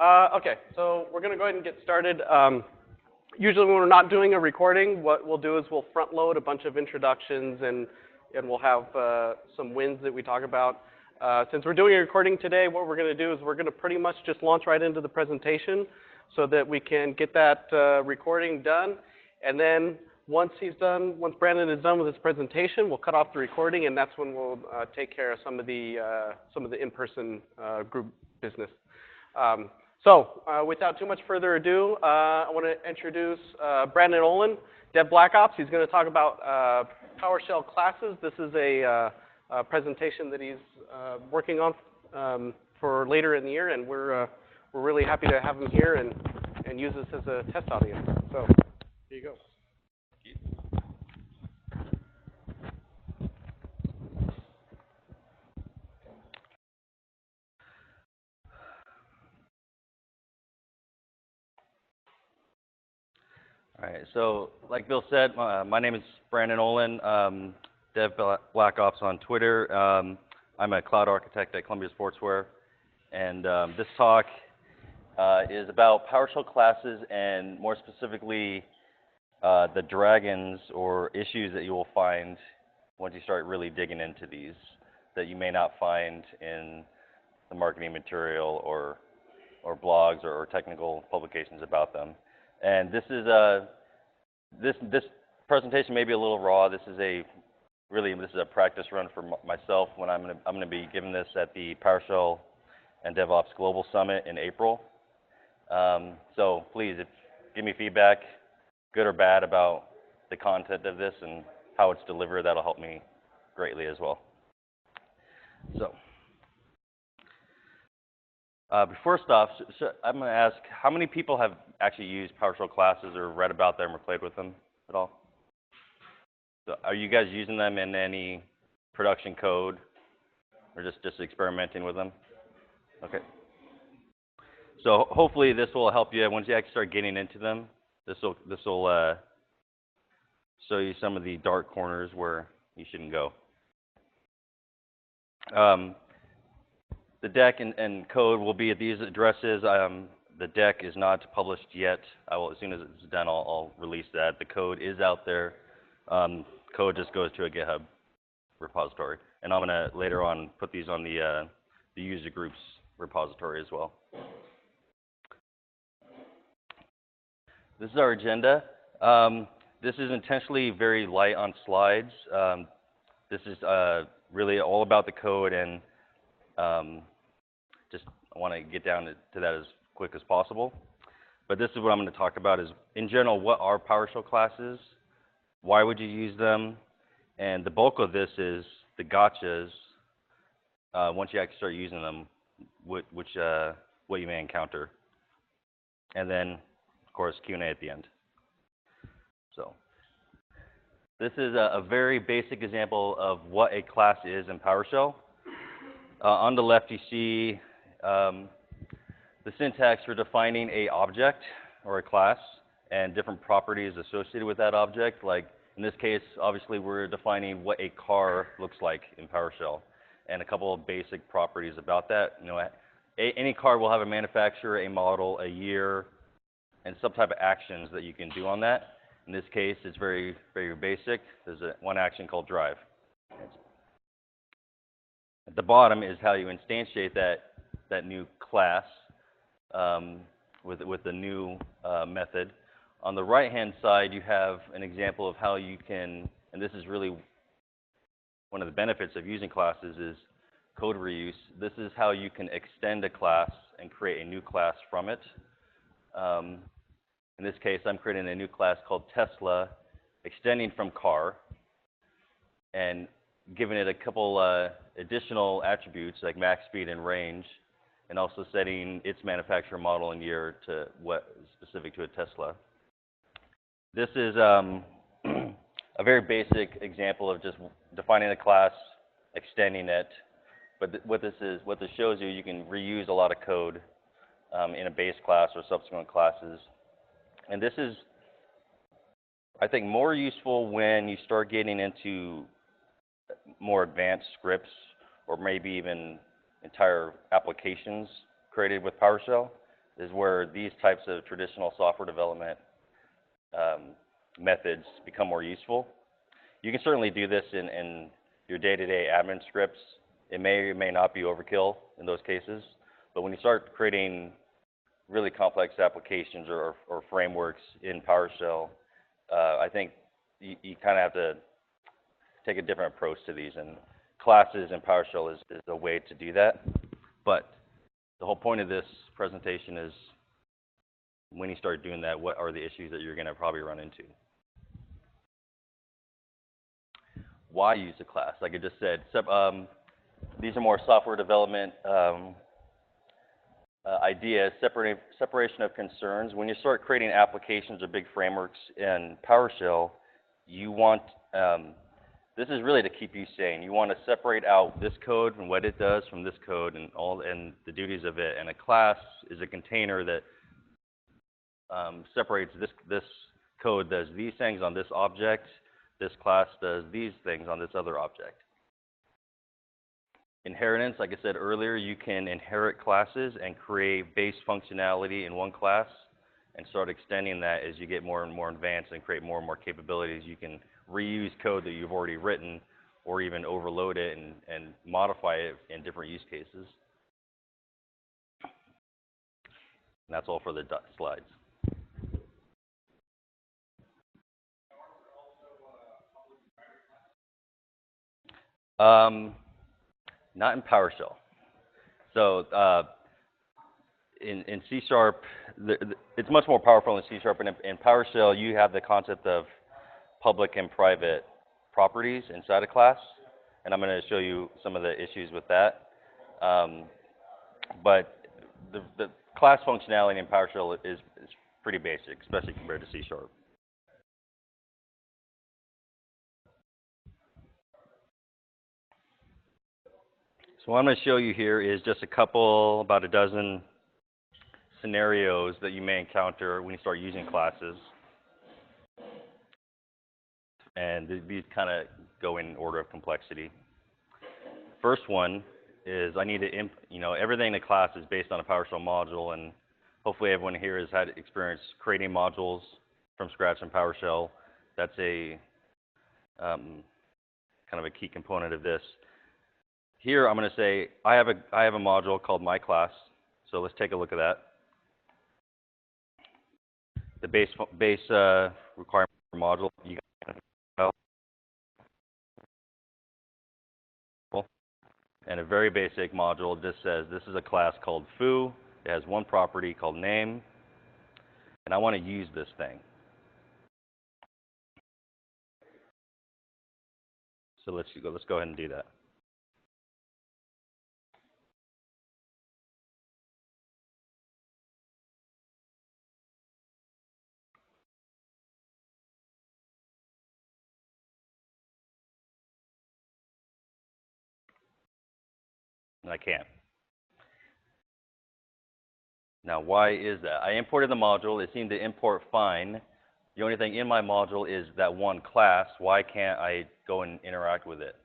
Okay, so we're going to go ahead and get started. Usually when we're not doing a recording, what we'll do is we'll front load a bunch of introductions and we'll have some wins that we talk about. Since we're doing a recording today, what we're going to do is we're going to pretty much just launch right into the presentation so that we can get that recording done. And then once Brandon is done with his presentation, we'll cut off the recording, and that's when we'll take care of some of the in-person group business. So without too much further ado, I want to introduce Brandon Olin, Dev Black Ops. He's going to talk about PowerShell classes. This is a presentation that he's working on for later in the year, and we're really happy to have him here and use this as a test audience. So here you go. All right, so like Bill said, my name is Brandon Olin, Dev Black Ops on Twitter. I'm a cloud architect at Columbia Sportswear, and this talk is about PowerShell classes and more specifically the dragons or issues that you will find once you start really digging into these that you may not find in the marketing material or blogs or technical publications about them. And this is this presentation may be a little raw. This is a practice run for myself when I'm gonna be giving this at the PowerShell and DevOps Global Summit in April. So please, give me feedback, good or bad, about the content of this and how it's delivered. That'll help me greatly as well. So. First off, I'm going to ask, how many people have actually used PowerShell classes or read about them or played with them at all? So are you guys using them in any production code or just experimenting with them? Okay. So hopefully this will help you once you actually start getting into them. This will show you some of the dark corners where you shouldn't go. The deck and code will be at these addresses. The deck is not published yet. As soon as it's done, I'll release that. The code is out there. Code just goes to a GitHub repository, and I'm gonna later on put these on the user groups repository as well. This is our agenda. This is intentionally very light on slides. This is really all about the code and I want to get down to that as quick as possible. But this is what I'm going to talk about is, in general, what are PowerShell classes? Why would you use them? And the bulk of this is the gotchas, once you actually start using them, what you may encounter. And then, of course, Q&A at the end. So this is a very basic example of what a class is in PowerShell. On the left, you see the syntax for defining a object or a class and different properties associated with that object. Like in this case, obviously, we're defining what a car looks like in PowerShell and a couple of basic properties about that. You know, any car will have a manufacturer, a model, a year, and some type of actions that you can do on that. In this case, it's very, very basic. There's one action called drive. At the bottom is how you instantiate that new class with the new method. On the right-hand side, you have an example of how you can, and this is really one of the benefits of using classes is code reuse. This is how you can extend a class and create a new class from it. In this case, I'm creating a new class called Tesla, extending from car, and giving it a couple additional attributes like max speed and range, and also setting its manufacturer, model, and year to what is specific to a Tesla. This is a very basic example of just defining a class, extending it. But what this shows you, you can reuse a lot of code in a base class or subsequent classes. And this is, I think, more useful when you start getting into more advanced scripts or maybe even entire applications created with PowerShell. is where these types of traditional software development methods become more useful. You can certainly do this in your day-to-day admin scripts. It may or may not be overkill in those cases, but when you start creating really complex applications or frameworks in PowerShell, I think you kind of have to take a different approach to these, and classes in PowerShell is a way to do that. But the whole point of this presentation is when you start doing that, what are the issues that you're going to probably run into? Why use a class? Like I just said, these are more software development ideas, separation of concerns. When you start creating applications or big frameworks in PowerShell, you want, this is really to keep you sane. You want to separate out this code and what it does from this code and the duties of it. And a class is a container that separates this code does these things on this object, this class does these things on this other object. Inheritance, like I said earlier, you can inherit classes and create base functionality in one class and start extending that as you get more and more advanced and create more and more capabilities. You can reuse code that you've already written or even overload it and modify it in different use cases. And that's all for the slides. Not in PowerShell. So in C#, it's much more powerful in C#. And in PowerShell, you have the concept of public and private properties inside a class. And I'm going to show you some of the issues with that. But the class functionality in PowerShell is pretty basic, especially compared to C#. So what I'm going to show you here is just about a dozen scenarios that you may encounter when you start using classes. And these kind of go in order of complexity. First one is I need to, everything in a class is based on a PowerShell module, and hopefully everyone here has had experience creating modules from scratch in PowerShell. That's a kind of a key component of this. Here, I'm going to say I have a module called my class. So let's take a look at that. The base requirement for module. And a very basic module just says this is a class called foo. It has one property called name, and I want to use this thing. So let's go ahead and do that. And I can't. Now, why is that? I imported the module. It seemed to import fine. The only thing in my module is that one class. Why can't I go and interact with it?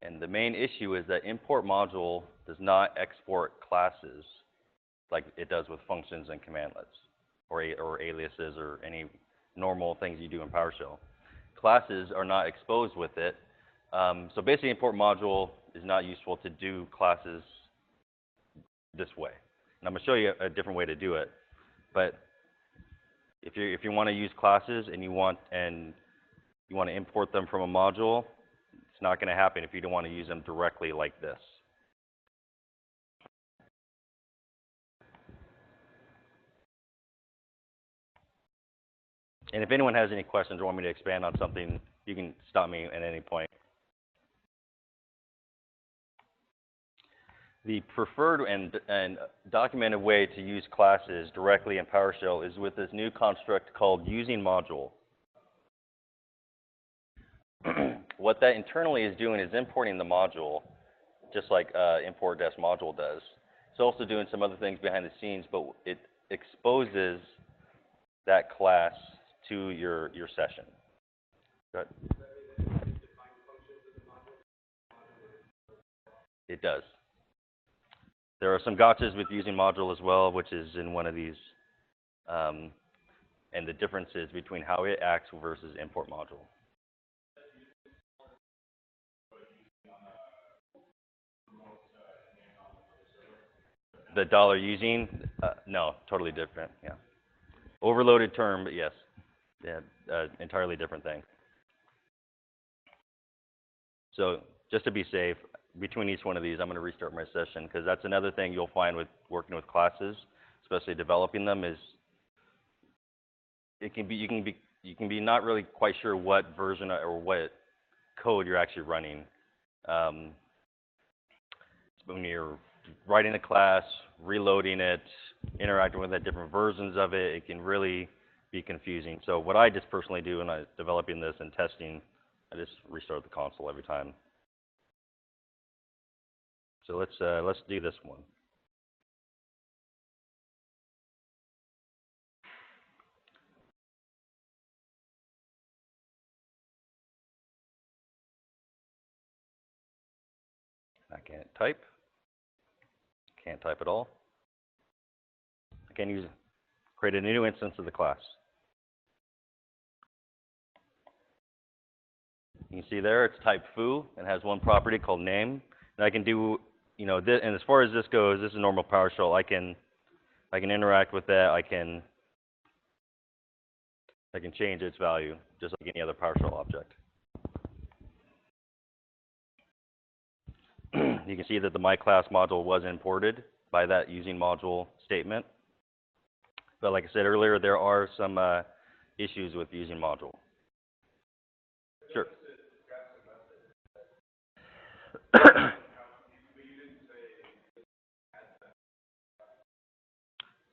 And the main issue is that import module does not export classes like it does with functions and commandlets or aliases or any normal things you do in PowerShell. Classes are not exposed with it. So basically, import module is not useful to do classes this way. And I'm going to show you a different way to do it. But if you want to use classes and you want to import them from a module, it's not going to happen if you don't want to use them directly like this. And if anyone has any questions or want me to expand on something, you can stop me at any point. The preferred and documented way to use classes directly in PowerShell is with this new construct called using module. What that internally is doing is importing the module, just like import-module does. It's also doing some other things behind the scenes, but it exposes that class to your session. Go ahead. It does. There are some gotchas with using module as well, which is in one of these, and the differences between how it acts versus import module. The dollar using, no, totally different, yeah. Overloaded term, but yes, yeah, entirely different thing. So just to be safe, between each one of these, I'm going to restart my session, because that's another thing you'll find with working with classes, especially developing them, is it can be, you can be not really quite sure what version or what code you're actually running. When you're writing a class, reloading it, interacting with the different versions of it, it can really be confusing. So what I just personally do when I'm developing this and testing, I just restart the console every time. So let's do this one. I can't type. Can't type at all. I can create a new instance of the class. You can see there it's type foo and has one property called name. And I can do, you know, this, and as far as this goes, this is normal PowerShell. I can interact with that. I can change its value just like any other PowerShell object. You can see that the myClass module was imported by that using module statement. But like I said earlier, there are some issues with using module. Sure.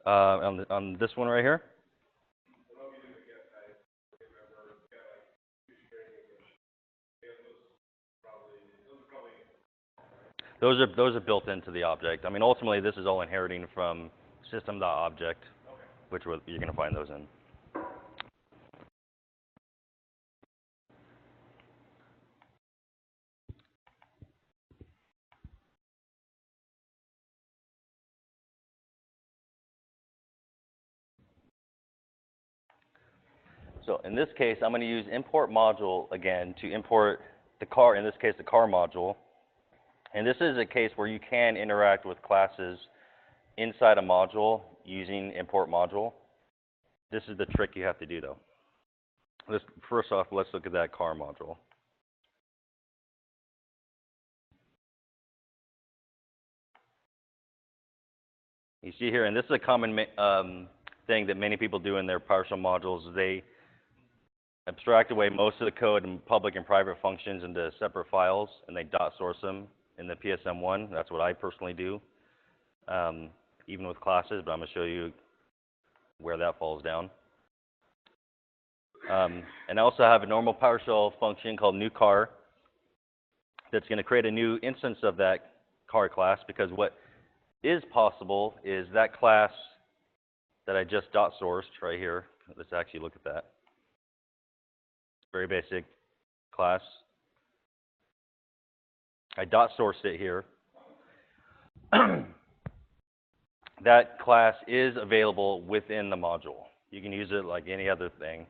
On this one right here? Those are built into the object. I mean, ultimately, this is all inheriting from system.object, which you're going to find those in. So in this case, I'm going to use import module again to import the car, in this case, the car module. And this is a case where you can interact with classes inside a module using import module. This is the trick you have to do, though. First off, let's look at that car module. You see here, and this is a common thing that many people do in their PowerShell modules. They abstract away most of the code in public and private functions into separate files, and they dot source them in the PSM1. That's what I personally do, even with classes, but I'm going to show you where that falls down. And I also have a normal PowerShell function called new car that's going to create a new instance of that car class, because what is possible is that class that I just dot sourced right here. Let's actually look at that. Very basic class. I dot sourced it here. That class is available within the module. You can use it like any other thing.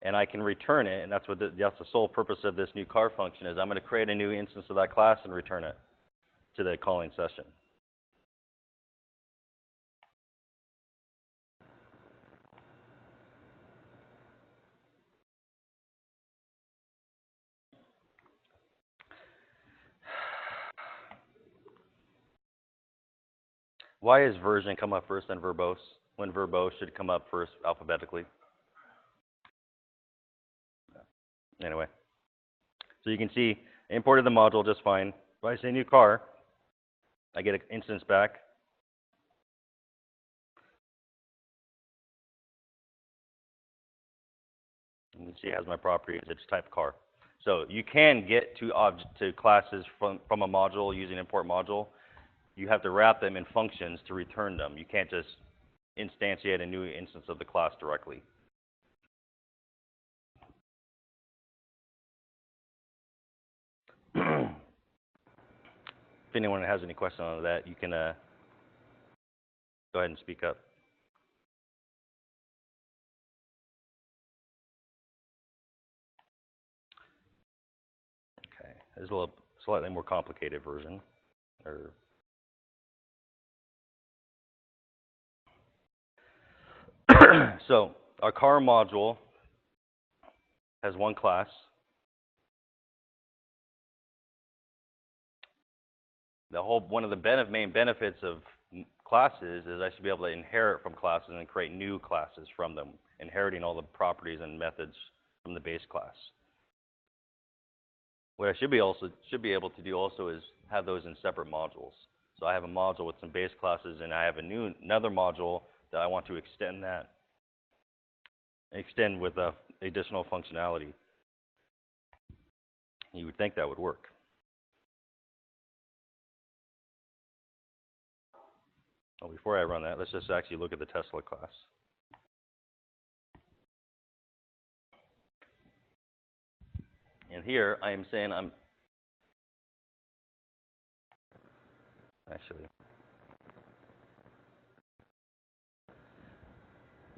And I can return it, and that's the sole purpose of this new car function is I'm going to create a new instance of that class and return it to the calling session. Why is version come up first then verbose, when verbose should come up first alphabetically? Anyway, so you can see I imported the module just fine. If I say new car, I get an instance back. You can see it has my properties. It's type car. So you can get to classes from a module using import module. You have to wrap them in functions to return them. You can't just instantiate a new instance of the class directly. if anyone has any questions on that, you can go ahead and speak up. Okay, there's a little slightly more complicated version. So our car module has one class. One of the main benefits of classes is I should be able to inherit from classes and create new classes from them, inheriting all the properties and methods from the base class. What I should be able to do also is have those in separate modules. So I have a module with some base classes, and I have another module that I want to extend with additional functionality. You would think that would work. Oh, before I run that, let's just actually look at the Tesla class. And here I am saying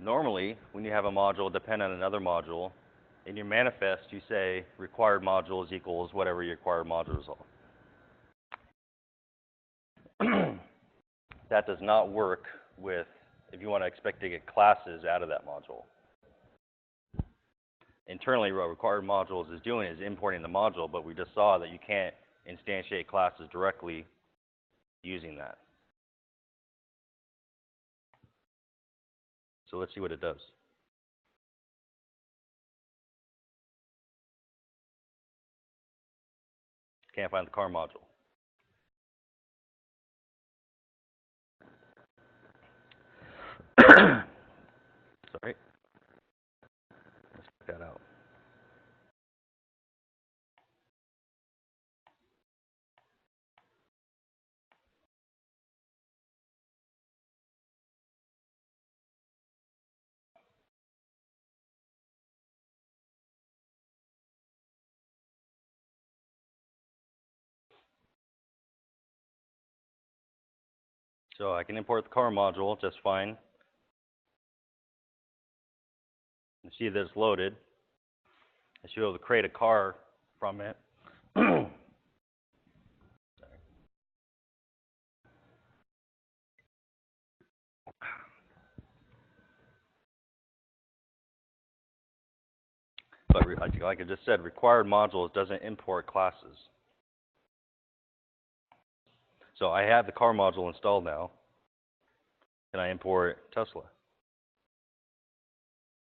normally when you have a module depend on another module, in your manifest you say required modules equals whatever your required modules are. That does not work if you want to expect to get classes out of that module. Internally, what required modules is doing is importing the module, but we just saw that you can't instantiate classes directly using that. So let's see what it does. Can't find the car module. Sorry. Let's check that out. So I can import the car module just fine. You see that it's loaded. I should be able to create a car from it. But like I just said, required modules doesn't import classes. So I have the car module installed now. Can I import Tesla?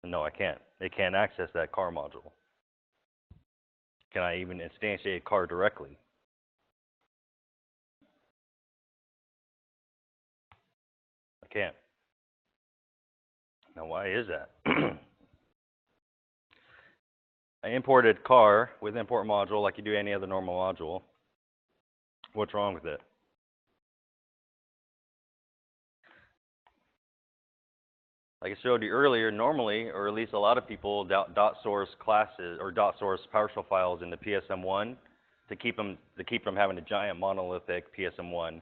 No, I can't. It can't access that car module. Can I even instantiate a car directly? I can't. Now, why is that? I imported car with import module like you do any other normal module. What's wrong with it? Like I showed you earlier, normally, or at least a lot of people, dot source classes or dot source PowerShell files in the PSM1 to keep them having a giant monolithic PSM1.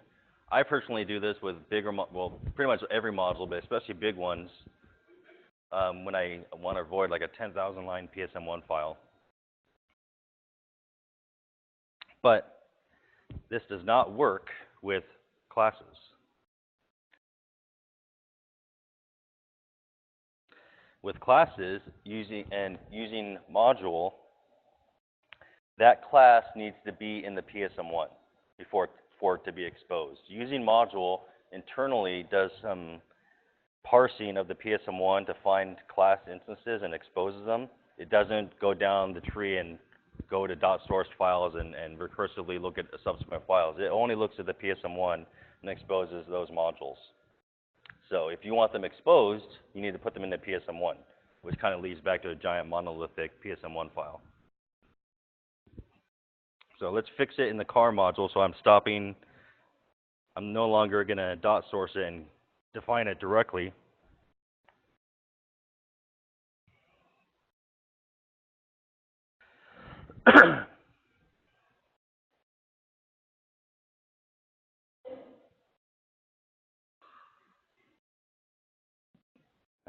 I personally do this with bigger, well, pretty much every module, but especially big ones, when I want to avoid like a 10,000 line PSM1 file. But this does not work with classes. With classes, using module, that class needs to be in the PSM1 for it to be exposed. Using module internally does some parsing of the PSM1 to find class instances and exposes them. It doesn't go down the tree and go to dot source files and recursively look at subsequent files. It only looks at the PSM1 and exposes those modules. So if you want them exposed, you need to put them in the PSM1, which kind of leads back to a giant monolithic PSM1 file. So let's fix it in the car module. So I'm no longer going to dot source it and define it directly.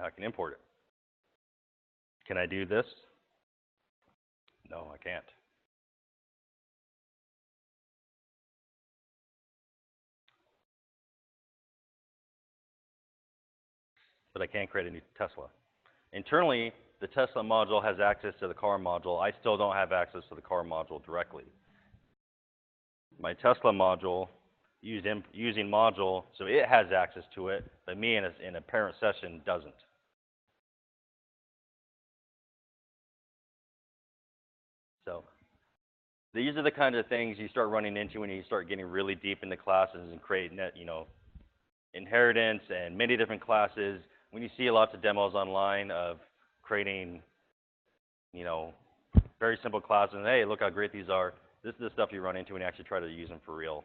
Now I can import it. Can I do this? No, I can't. But I can create a new Tesla. Internally, the Tesla module has access to the car module. I still don't have access to the car module directly. My Tesla module, using module, so it has access to it, but me in a parent session doesn't. So these are the kinds of things you start running into when you start getting really deep into classes and creating, inheritance and many different classes. When you see lots of demos online of creating, very simple classes, and hey, look how great these are. This is the stuff you run into when you actually try to use them for real.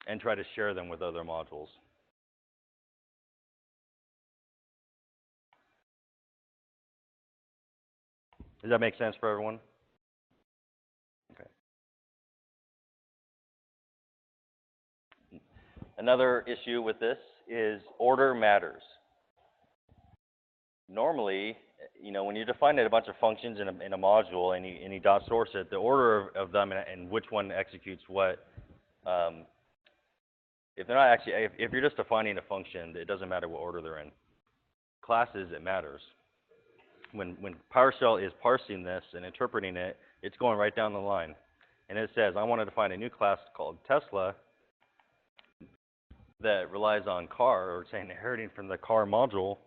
And try to share them with other modules. Does that make sense for everyone? Okay. Another issue with this is order matters. Normally, when you're defining a bunch of functions in a module and you dot source it, the order of them and which one executes what, if they're not actually, if you're just defining a function, it doesn't matter what order they're in. Classes, it matters. When PowerShell is parsing this and interpreting it, it's going right down the line. And it says, I want to define a new class called Tesla that relies on car, or say inheriting from the car module,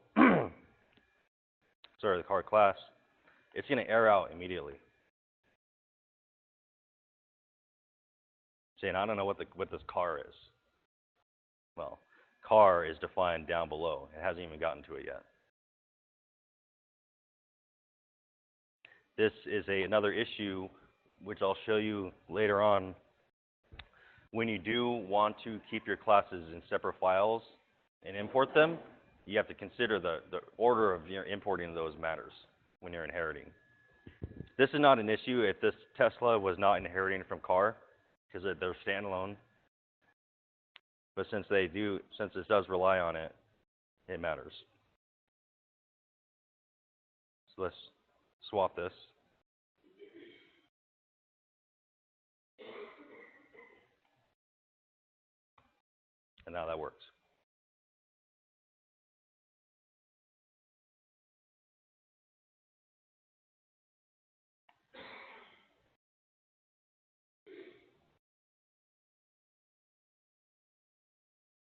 sorry, the car class. It's going to error out immediately. Saying, I don't know what this car is. Well, car is defined down below. It hasn't even gotten to it yet. This is another issue, which I'll show you later on. When you do want to keep your classes in separate files and import them, you have to consider the order of your importing those matters when you're inheriting. This is not an issue if this Tesla was not inheriting from car, because they're standalone. But since this does rely on it, it matters. So let's swap this. And now that works.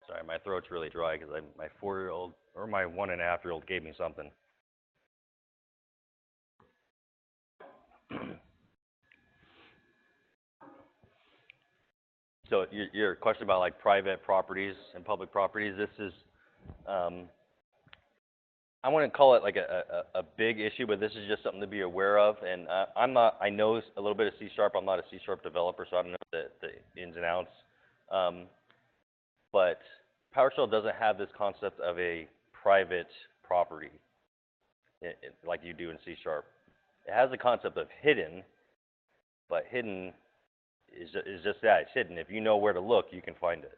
Sorry, my throat's really dry because my 4-year-old or my 1.5-year-old gave me something. So your question about like private properties and public properties, this is, I wouldn't call it like a big issue, but this is just something to be aware of. And I know a little bit of C#. I'm not a C# developer, so I don't know the ins and outs. But PowerShell doesn't have this concept of a private property like you do in C#. It has the concept of hidden, but hidden is just that. It's hidden. If you know where to look, you can find it.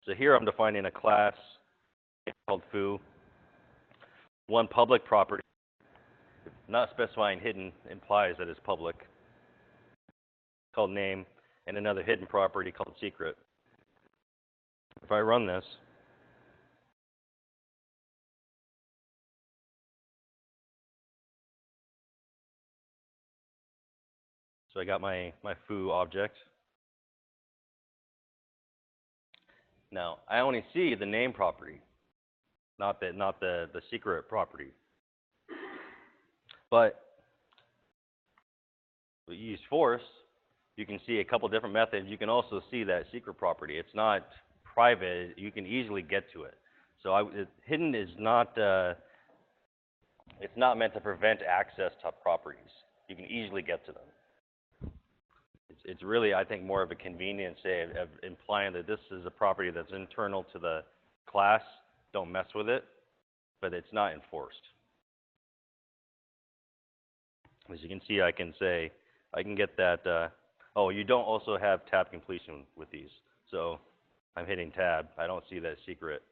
So here I'm defining a class called foo. One public property, not specifying hidden implies that it's public, called name, and another hidden property called secret. If I run this, so I got my foo object. Now, I only see the name property, not the secret property. But if you use force, you can see a couple different methods. You can also see that secret property. It's not private. You can easily get to it. So hidden is not, it's not meant to prevent access to properties. You can easily get to them. It's really, I think, more of a convenience, say, of implying that this is a property that's internal to the class. Don't mess with it, but it's not enforced. As you can see, I can say, I can get that, oh, you don't also have tab completion with these. So I'm hitting tab. I don't see that secret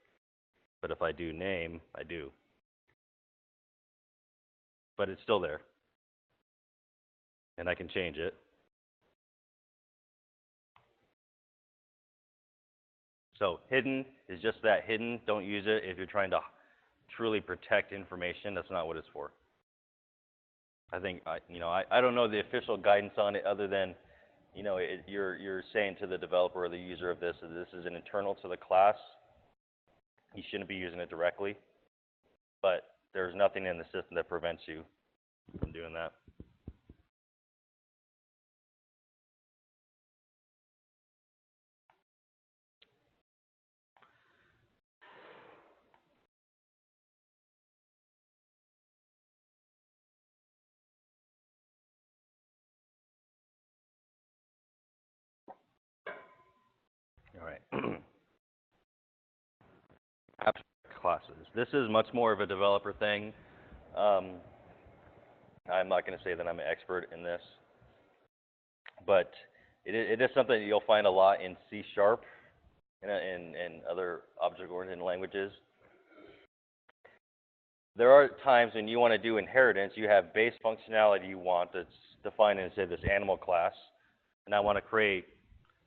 But if I do name, I do. But it's still there. And I can change it. So hidden is just that, hidden. Don't use it if you're trying to truly protect information. That's not what it's for. I think, I don't know the official guidance on it other than, you're saying to the developer or the user of this that this is an internal to the class. You shouldn't be using it directly. But there's nothing in the system that prevents you from doing that. All right. Abstract classes. This is much more of a developer thing. I'm not going to say that I'm an expert in this, but it is something that you'll find a lot in C# and other object-oriented languages. There are times when you want to do inheritance. You have base functionality you want that's defined in, say, this animal class, and I want to create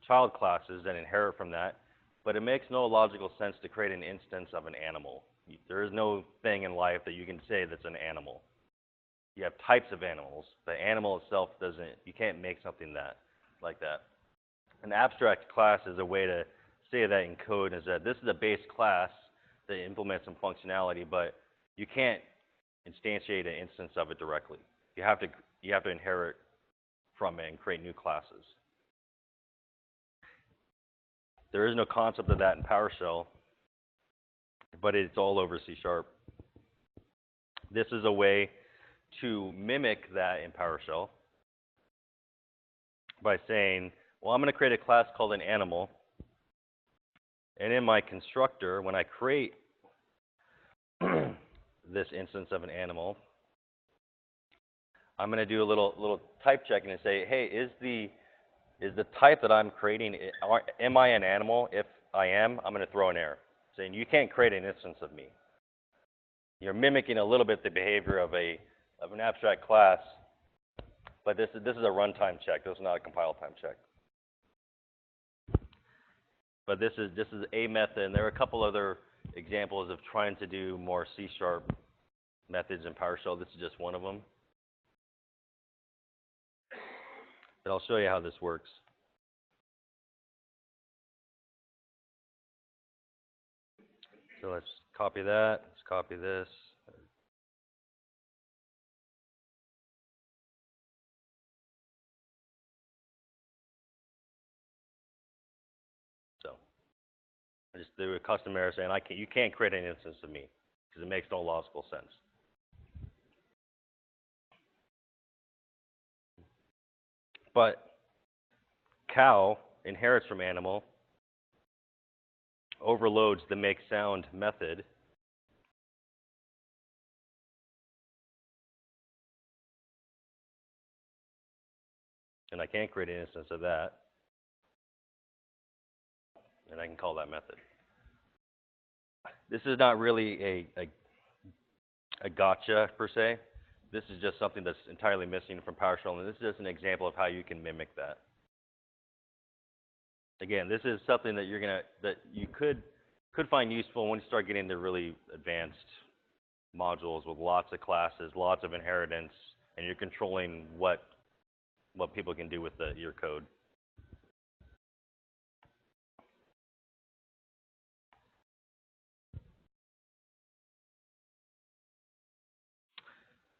child classes that inherit from that. But it makes no logical sense to create an instance of an animal. There is no thing in life that you can say that's an animal. You have types of animals. The animal itself doesn't, you can't make something like that. An abstract class is a way to say that in code, is that this is a base class that implements some functionality, but you can't instantiate an instance of it directly. You have to inherit from it and create new classes. There is no concept of that in PowerShell, but it's all over C#. This is a way to mimic that in PowerShell by saying, well, I'm going to create a class called an animal, and in my constructor, when I create this instance of an animal, I'm going to do a little type checking and say, hey, is the type that I'm creating, am I an animal? If I am, I'm going to throw an error, saying you can't create an instance of me. You're mimicking a little bit the behavior of an abstract class, but this is a runtime check. This is not a compile time check. But this is a method, and there are a couple other examples of trying to do more C# methods in PowerShell. This is just one of them. But I'll show you how this works. So let's copy that. Let's copy this. So I just do a custom error saying you can't create an instance of me because it makes no logical sense. But cow inherits from animal, overloads the make sound method, and I can't create an instance of that, and I can call that method. This is not really a gotcha per se. This is just something that's entirely missing from PowerShell, and this is just an example of how you can mimic that. Again, this is something that you could find useful when you start getting into really advanced modules with lots of classes, lots of inheritance, and you're controlling what people can do with your code.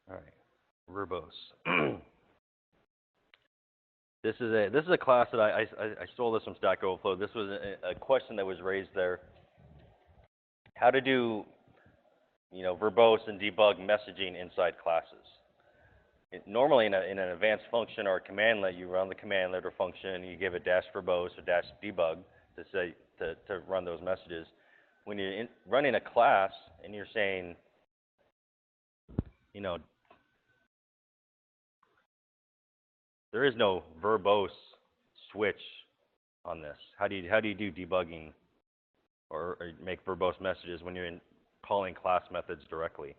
All right, Verbose. This is a class that I stole this from Stack Overflow. This was a question that was raised there. How to do, verbose and debug messaging inside classes. Normally in an advanced function or a commandlet, you run the commandlet or function, you give it -verbose or -debug to run those messages. When you're running a class and you're saying, there is no verbose switch on this. How do you do debugging or make verbose messages when you're calling class methods directly?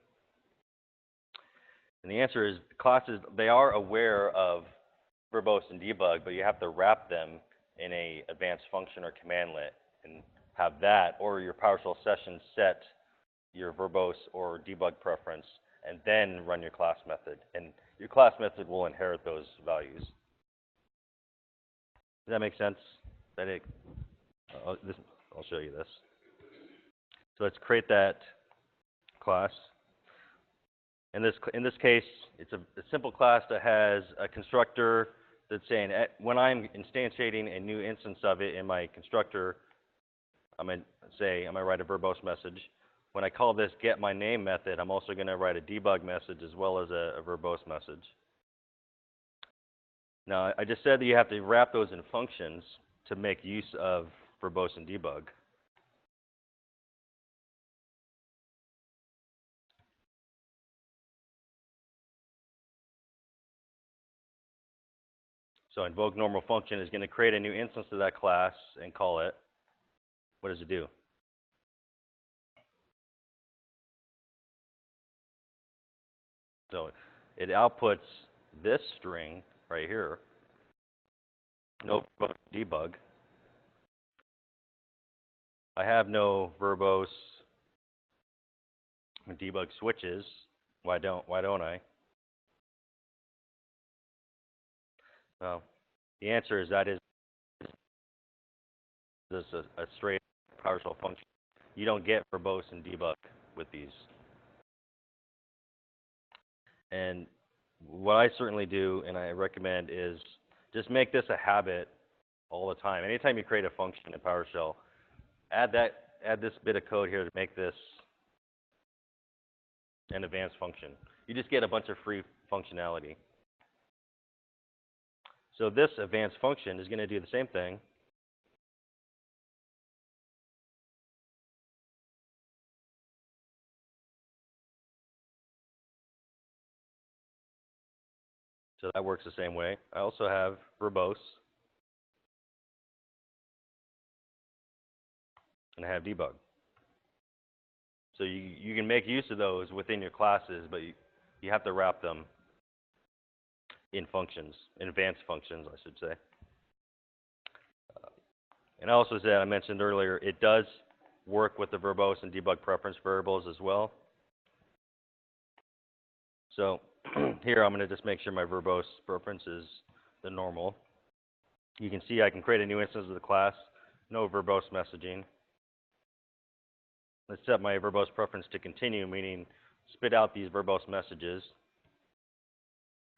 And the answer is classes, they are aware of verbose and debug, but you have to wrap them in a advanced function or commandlet and have that or your PowerShell session set your verbose or debug preference and then run your class method. And your class method will inherit those values. Does that make sense? I'll show you this. So let's create that class. In this case, it's a simple class that has a constructor that's saying when I'm instantiating a new instance of it in my constructor, I'm going to write a verbose message. When I call this getMyName method, I'm also going to write a debug message as well as a verbose message. Now, I just said that you have to wrap those in functions to make use of verbose and debug. So invoke normal function is going to create a new instance of that class and call it. What does it do? So it outputs this string right here. No debug. I have no verbose debug switches. Why don't I? Well, the answer is that is this a straight PowerShell function. You don't get verbose and debug with these. And what I certainly do, and I recommend, is just make this a habit all the time. Anytime you create a function in PowerShell, add this bit of code here to make this an advanced function. You just get a bunch of free functionality. So this advanced function is going to do the same thing. So that works the same way. I also have verbose, and I have debug. So you can make use of those within your classes, but you have to wrap them in functions, in advanced functions, I should say. And I also said, I mentioned earlier, it does work with the verbose and debug preference variables as well. So here I'm going to just make sure my verbose preference is the normal. You can see I can create a new instance of the class, no verbose messaging. Let's set my verbose preference to continue, meaning spit out these verbose messages.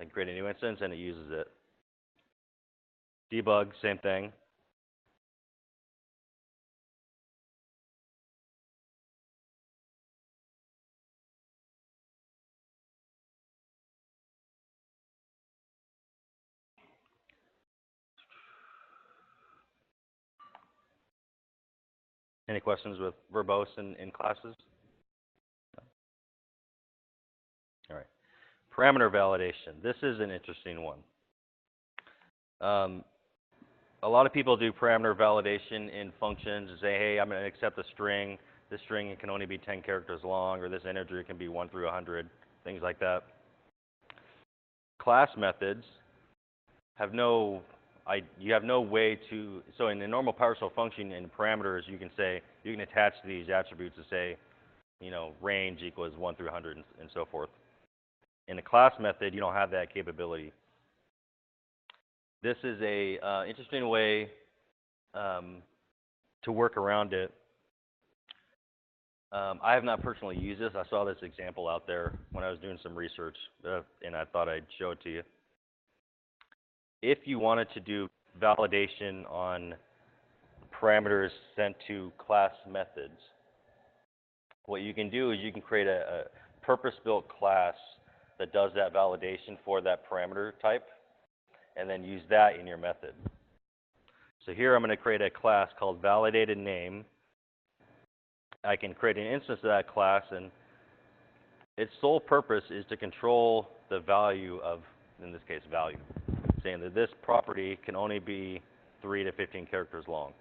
I can create a new instance and it uses it. Debug, same thing. Any questions with verbose in classes? All right. Parameter validation. This is an interesting one. A lot of people do parameter validation in functions and say, hey, I'm going to accept a string. This string can only be 10 characters long, or this integer can be 1 through 100, things like that. Class methods have you have no way to, so in a normal PowerShell function in parameters, you can attach these attributes to say, range equals 1 through 100 and so forth. In a class method, you don't have that capability. This is a interesting way to work around it. I have not personally used this. I saw this example out there when I was doing some research, and I thought I'd show it to you. If you wanted to do validation on parameters sent to class methods, what you can do is you can create a purpose-built class that does that validation for that parameter type, and then use that in your method. So here I'm going to create a class called validatedName. I can create an instance of that class, and its sole purpose is to control the value of, in this case, value, saying that this property can only be 3 to 15 characters long.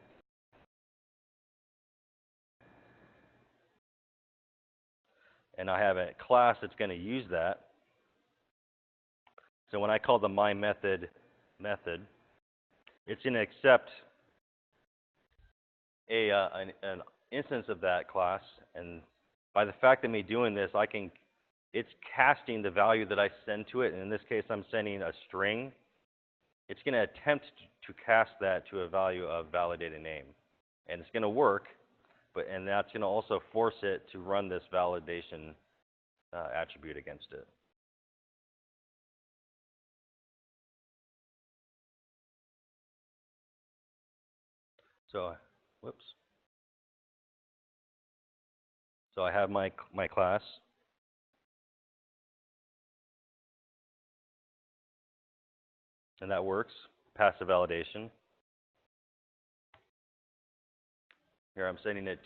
and I have a class that's going to use that. So when I call the myMethod method, it's going to accept an instance of that class, and by the fact of me doing this, it's casting the value that I send to it, and in this case I'm sending a string. It's going to attempt to cast that to a value of validated name, and it's going to work, and that's going to also force it to run this validation attribute against it. So, whoops. So I have my class. And that works, passive validation. Here I'm sending it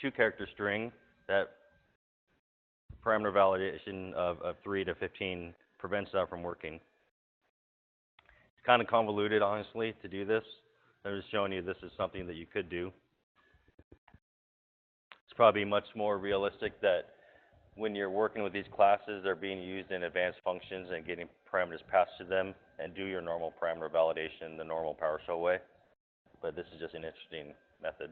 two character string. That parameter validation of 3 to 15 prevents that from working. It's kind of convoluted, honestly, to do this. I'm just showing you this is something that you could do. It's probably much more realistic that when you're working with these classes, they're being used in advanced functions and getting parameters passed to them, and do your normal parameter validation the normal PowerShell way. But this is just an interesting method.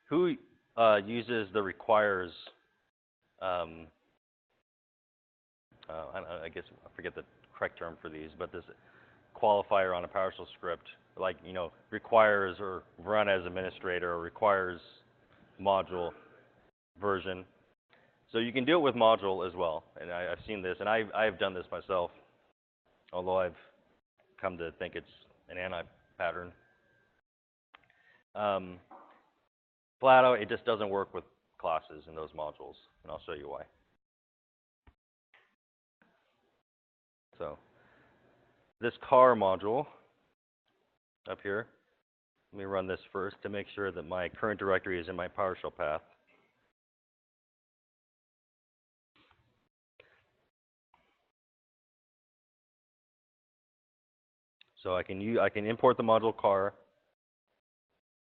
Who uses the requires, I guess I forget the correct term for these, but this qualifier on a PowerShell script, like, requires or run as administrator, or requires module version. So you can do it with module as well, and I've seen this, and I've done this myself, although I've come to think it's an anti-pattern. Flat out, it just doesn't work with classes in those modules, and I'll show you why. So this car module up here, let me run this first to make sure that my current directory is in my PowerShell path. So I can import the module car.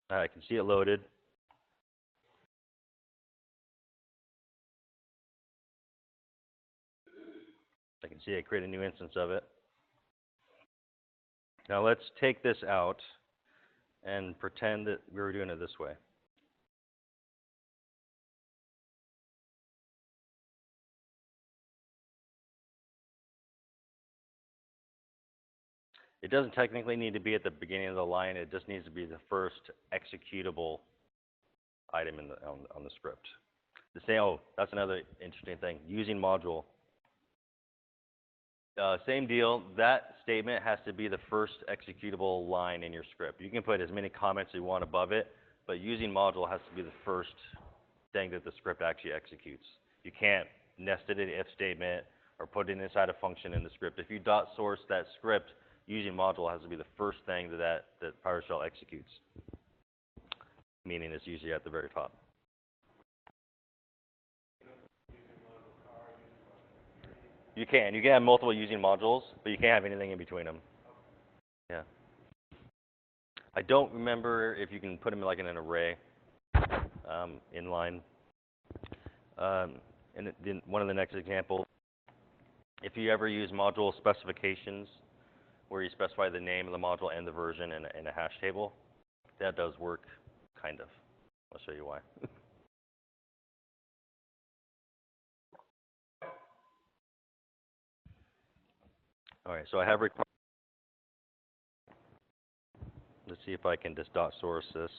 I can see it loaded. I can see I create a new instance of it. Now let's take this out and pretend that we were doing it this way. It doesn't technically need to be at the beginning of the line. It just needs to be the first executable item on the script. That's another interesting thing. Using module. Same deal. That statement has to be the first executable line in your script. You can put as many comments as you want above it, but using module has to be the first thing that the script actually executes. You can't nest it in an if statement or put it inside a function in the script. If you dot source that script, using module has to be the first thing that PowerShell executes, meaning it's usually at the very top. You can have multiple using modules, but you can't have anything in between them. Yeah. I don't remember if you can put them like in an array inline. And then one of the next examples, if you ever use module specifications, where you specify the name of the module and the version in a hash table, that does work, kind of. I'll show you why. All right, so I have required. Let's see if I can just dot source this.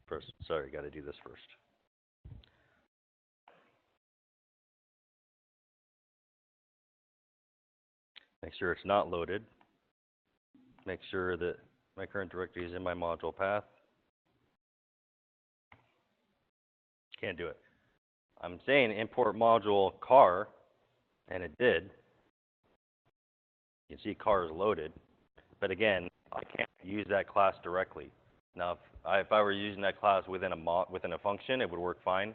First, sorry, got to do this first. Make sure it's not loaded. Make sure that my current directory is in my module path. Can't do it. I'm saying import module car, and it did. You can see car is loaded, but again, I can't use that class directly. Now, if I were using that class within a function, it would work fine.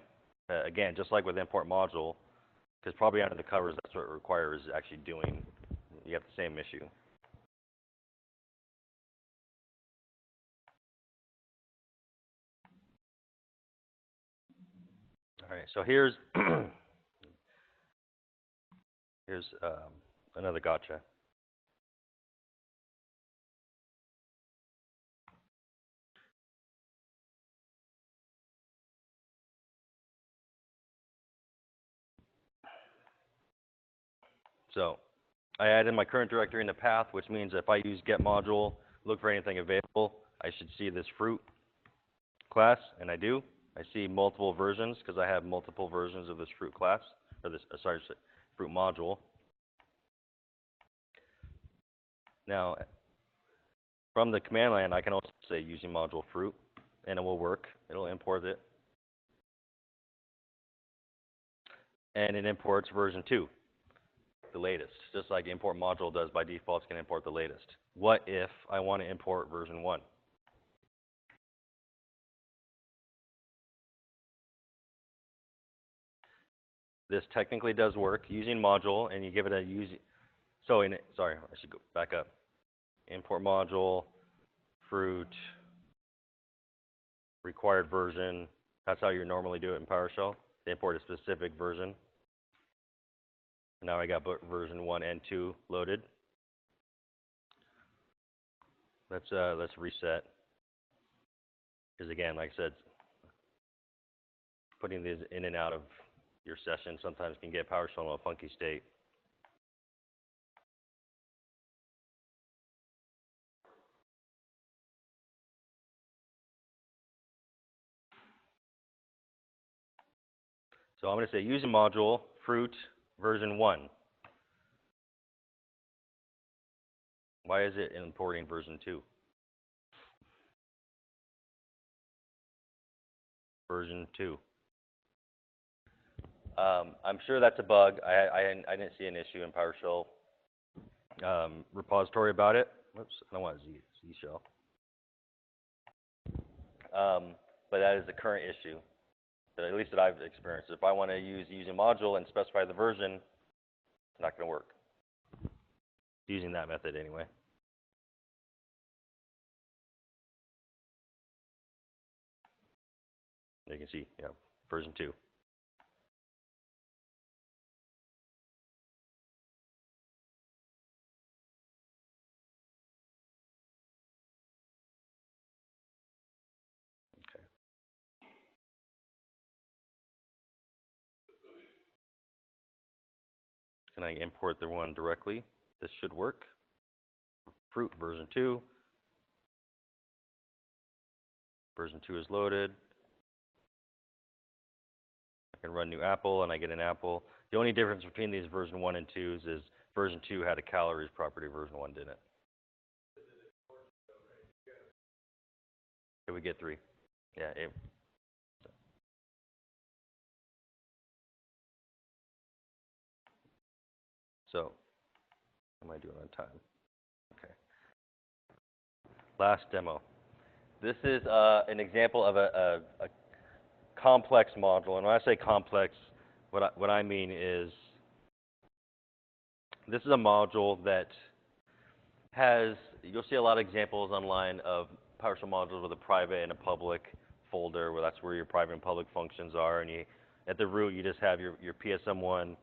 Again, just like with import module, Because probably under the covers, that's what it requires actually doing. You have the same issue. All right, so here's here's another gotcha. So I added my current directory in the path, which means if I use get module, look for anything available, I should see this fruit class, and I do. I see multiple versions because I have multiple versions of this fruit class, or this, fruit module. Now, from the command line, I can also say using module fruit, and it will work. It'll import it. And it imports version 2, the latest, just like import module does by default. It's going to import the latest. What if I want to import version 1? This technically does work using module, and you give it a use. So sorry, I should go back up. Import module, fruit, required version. That's how you normally do it in PowerShell. They import a specific version. Now I got version 1 and 2 loaded. Let's reset. Because again, like I said, putting these in and out of your session sometimes can get PowerShell in a funky state. So I'm going to say using module, fruit, version 1. Why is it importing version 2? Version 2. I'm sure that's a bug. I didn't see an issue in PowerShell repository about it. Whoops, I don't want Z shell. But that is the current issue, at least that I've experienced. If I want to use using module and specify the version, it's not going to work. Using that method anyway. You can see, yeah, version 2. Okay. Can I import the one directly? This should work. Fruit version 2. Version 2 is loaded. I can run new apple, and I get an apple. The only difference between these version 1 and 2s is version 2 had a calories property, version 1 didn't. Did we get 3? Yeah. So, what am I doing on time? Okay. Last demo. This is an example of a complex module, and when I say complex, what I mean is this is a module that has, you'll see a lot of examples online of PowerShell modules with a private and a public folder, where that's where your private and public functions are, and at the root you just have your PSM1,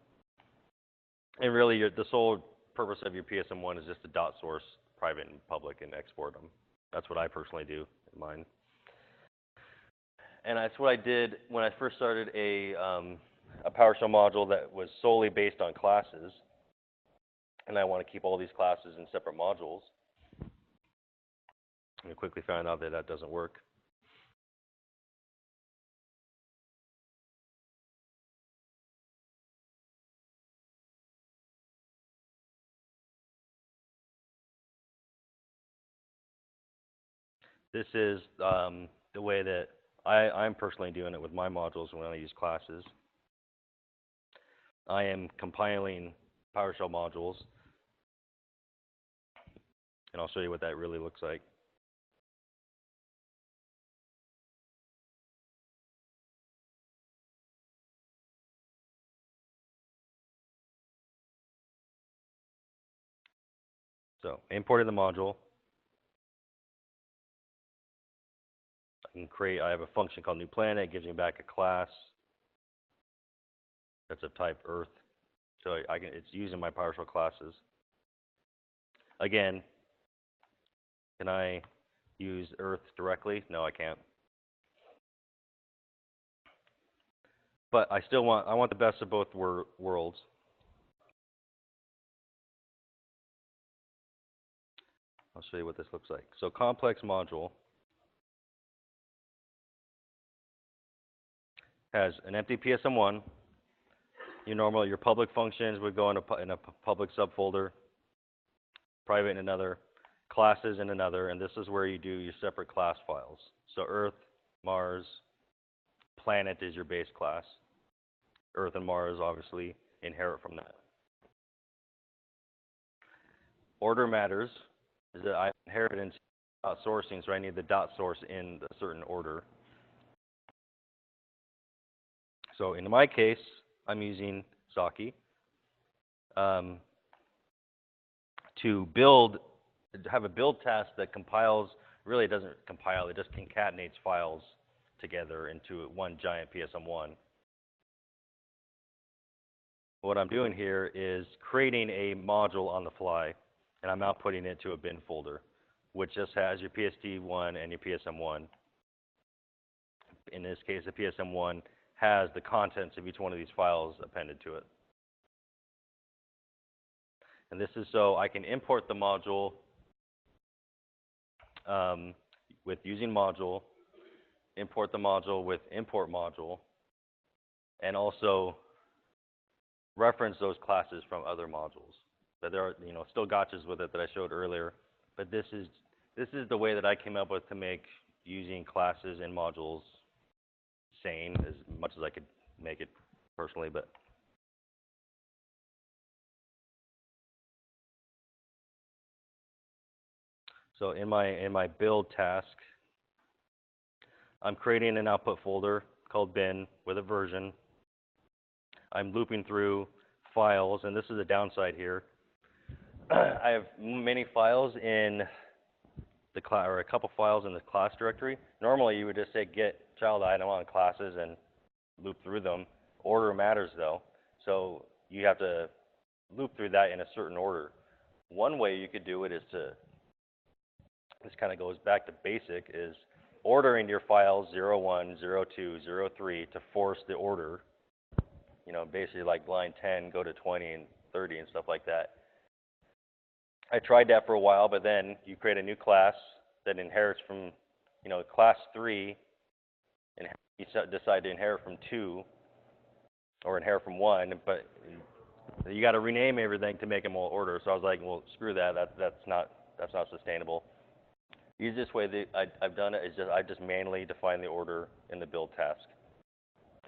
and really the sole purpose of your PSM1 is just to dot source private and public and export them. That's what I personally do in mine. And that's what I did when I first started a PowerShell module that was solely based on classes. And I want to keep all these classes in separate modules. And I quickly found out that that doesn't work. This is the way that I'm personally doing it with my modules when I use classes. I am compiling PowerShell modules, and I'll show you what that really looks like. So imported the module. I have a function called new planet. It gives me back a class that's of type Earth. So it's using my PowerShell classes. Again, can I use Earth directly? No, I can't. But I want the best of both worlds. I'll show you what this looks like. So complex module has an empty PSM1. Your public functions would go in a public subfolder, private in another, classes in another, and this is where you do your separate class files. So Earth, Mars, Planet is your base class. Earth and Mars obviously inherit from that. Order matters, is that I inherit in dot sourcing, so I need the dot source in a certain order. So in my case, I'm using Saki to have a build task that compiles. Really, it doesn't compile; it just concatenates files together into one giant PSM1. What I'm doing here is creating a module on the fly, and I'm outputting it to a bin folder, which just has your PSD1 and your PSM1. In this case, the PSM1 has the contents of each one of these files appended to it. And this is so I can import the module with using module, import the module with import module, and also reference those classes from other modules. But there are, still gotchas with it that I showed earlier. But this is the way that I came up with to make using classes and modules sane as much as I could make it personally. But so in my build task, I'm creating an output folder called bin with a version. I'm looping through files, and this is a downside here. I have many files in the class, or a couple files in the class directory. Normally, you would just say get child item on classes and loop through them. Order matters, though, so you have to loop through that in a certain order. One way you could do it is this kind of goes back to basic, is ordering your files 01, 02, 03 to force the order. Basically like line 10, go to 20 and 30 and stuff like that. I tried that for a while, but then you create a new class that inherits from, class 3, and you decide to inherit from 2, or inherit from 1, but you got to rename everything to make them all order. So I was like, well, screw that. That's not sustainable. The easiest way that I've done it is I just manually define the order in the build task.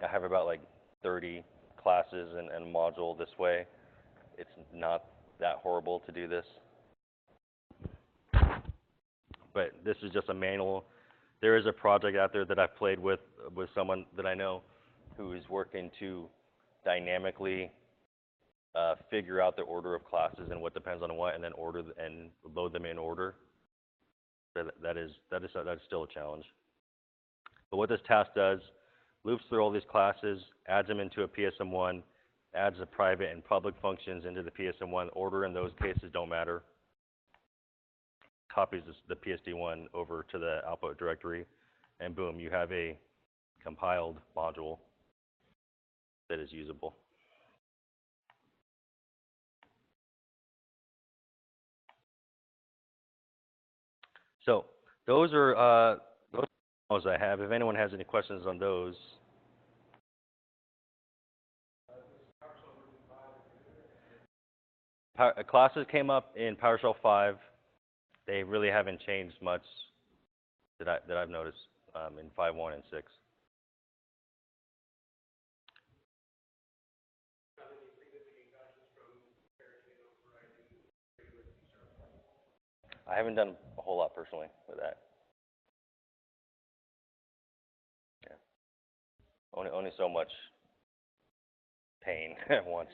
I have about like 30 classes and a module this way. It's not that horrible to do this. But this is just a manual. There is a project out there that I've played with someone that I know who is working to dynamically figure out the order of classes and what depends on what, and then order and load them in order. That is still a challenge. But what this task does, loops through all these classes, adds them into a PSM1, adds the private and public functions into the PSM1. Order in those cases don't matter. Copies the PSD1 over to the output directory, and boom, you have a compiled module that is usable. So those are those I have. If anyone has any questions on those. Classes came up in PowerShell 5. They really haven't changed much that I've noticed in 5.1 and 6. I haven't done a whole lot personally with that. Yeah. Only so much pain at once.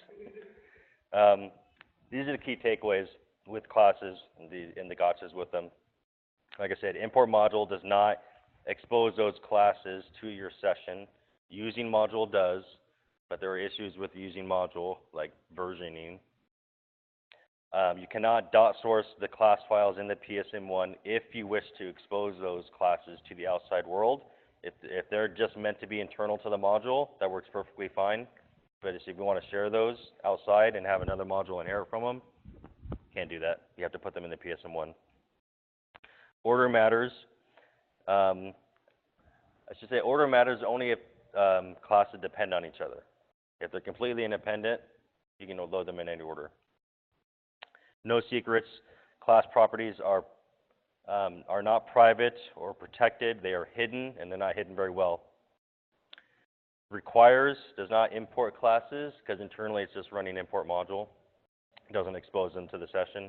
These are the key takeaways. with classes and the gotchas with them. Like I said, import module does not expose those classes to your session. Using module does, but there are issues with using module, like versioning. You cannot dot source the class files in the PSM1 if you wish to expose those classes to the outside world. If they're just meant to be internal to the module, that works perfectly fine. But if you want to share those outside and have another module inherit from them, can't do that. You have to put them in the PSM1. Order matters. I should say order matters only if classes depend on each other. If they're completely independent, you can load them in any order. No secrets. Class properties are not private or protected. They are hidden, and they're not hidden very well. Requires does not import classes, because internally it's just running import module. It doesn't expose them to the session.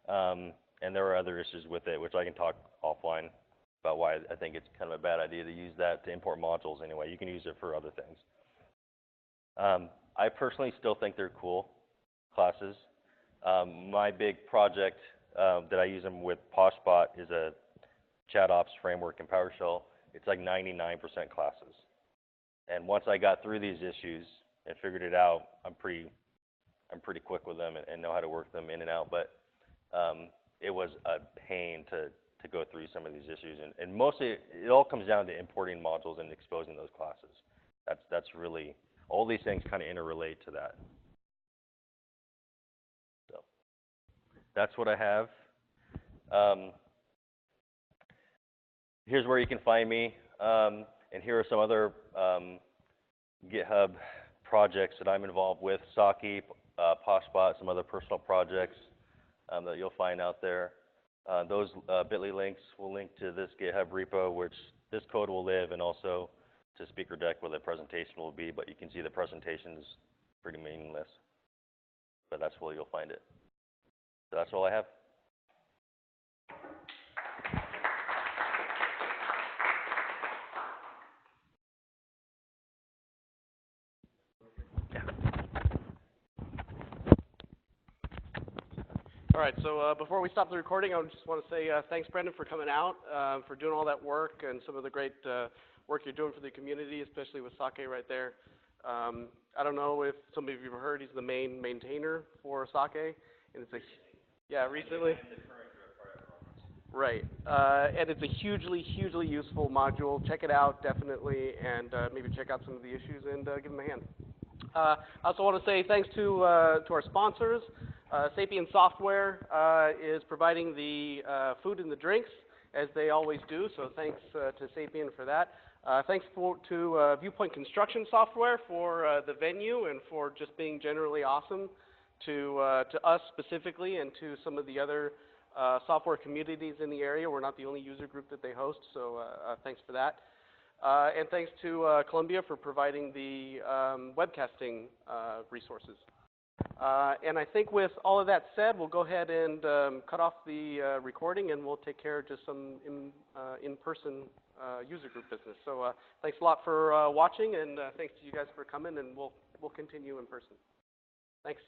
And there are other issues with it, which I can talk offline about why I think it's kind of a bad idea to use that to import modules anyway. You can use it for other things. I personally still think they're cool, classes. My big project that I use them with Poshbot is a chat ops framework in PowerShell. It's like 99% classes. And once I got through these issues and figured it out, I'm pretty quick with them and know how to work them in and out. But it was a pain to go through some of these issues. And mostly, it all comes down to importing modules and exposing those classes. That's really, all these things kind of interrelate to that. So that's what I have. Here's where you can find me. And here are some other GitHub projects that I'm involved with, Saki, Poshbot, some other personal projects that you'll find out there. Those bit.ly links will link to this GitHub repo, which this code will live, and also to speaker deck where the presentation will be, but you can see the presentation is pretty meaningless. But that's where you'll find it. So that's all I have. All right, so before we stop the recording, I just want to say thanks, Brendan, for coming out, for doing all that work and some of the great work you're doing for the community, especially with Sake right there. I don't know if some of you have heard, he's the main maintainer for Sake, and it's a, yeah, recently. Right, and it's a hugely, hugely useful module. Check it out, definitely, and maybe check out some of the issues and give them a hand. I also want to say thanks to our sponsors. Sapien Software is providing the food and the drinks, as they always do, so thanks to Sapien for that. Thanks to Viewpoint Construction Software for the venue and for just being generally awesome to us specifically and to some of the other software communities in the area. We're not the only user group that they host, so thanks for that. And thanks to Columbia for providing the webcasting resources. And I think with all of that said, we'll go ahead and cut off the recording, and we'll take care of just some in-person user group business. So thanks a lot for watching, and thanks to you guys for coming, and we'll continue in person. Thanks.